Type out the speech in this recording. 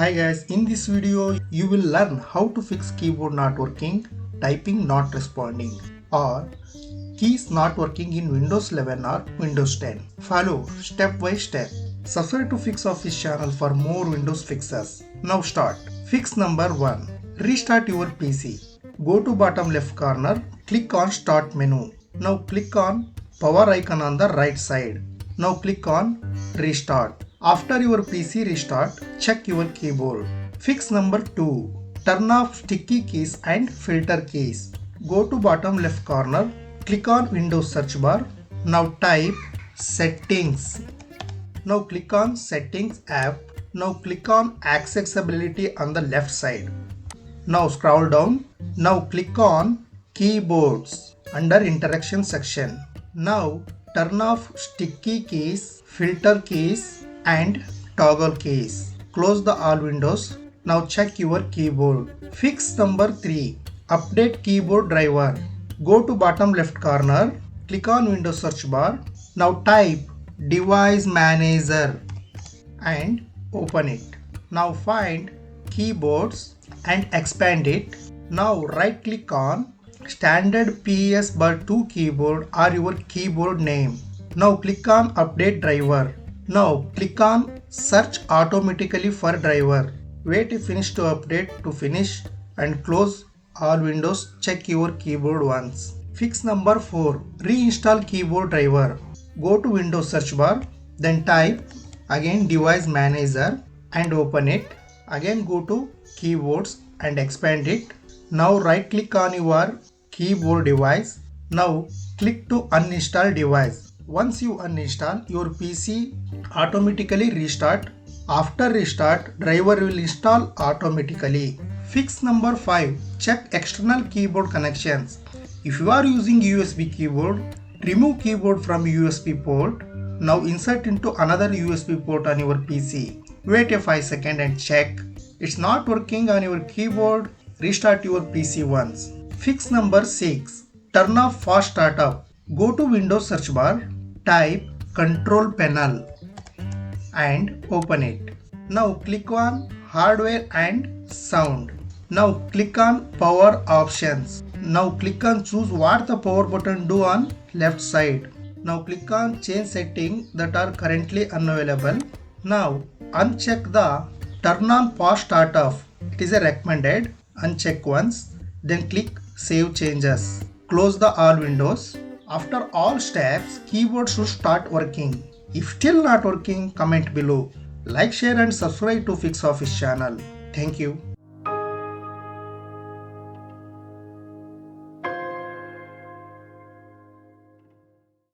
Hi guys, in this video you will learn how to fix keyboard not working, typing not responding or keys not working in Windows 11 or Windows 10. Follow step by step. Subscribe to FIXOffice channel for more Windows fixes. Now start. Fix number 1. Restart your PC. Go to bottom left corner, click on Start menu. Now click on power icon on the right side. Now click on Restart. After your PC restart, check your keyboard. Fix number 2. Turn off sticky keys and filter keys. Go to bottom left corner, click on Windows search bar. Now type Settings. Now click on Settings app. Now click on Accessibility on the left side. Now scroll down. Now click on Keyboards under Interaction section. Now turn off sticky keys, filter keys and toggle keys. Close the all windows. Now check your keyboard. Fix number 3. Update keyboard driver. Go to bottom left corner, click on Windows search bar. Now type Device Manager and open it. Now find keyboards and expand it. Now right click on standard PS/2 keyboard or your keyboard name. Now click on update driver. Now click on search automatically for driver. Wait finish to update to finish and close all windows. Check your keyboard once. Fix number 4. Reinstall keyboard driver. Go to Windows search bar, then type again Device Manager and open it. Again go to keyboards and expand it. Now right click on your keyboard device. Now click to uninstall device. Once you uninstall, your PC automatically restart. After restart, driver will install automatically. Fix number 5. Check external keyboard connections. If you are using USB keyboard, remove keyboard from USB port. Now insert into another USB port on your PC. Wait a 5 seconds and check. It's not working on your keyboard. Restart your PC once. Fix number 6. Turn off fast startup. Go to Windows search bar, type Control Panel and open it. Now click on Hardware and Sound. Now click on Power Options. Now click on choose what the power button do on left side. Now click on change setting that are currently unavailable. Now uncheck the turn on fast startup. It is a recommended. Uncheck once. Then click Save Changes. Close the all windows. After all steps, keyboard should start working. If still not working, comment below. Like, share and subscribe to FIXOffice channel. Thank you.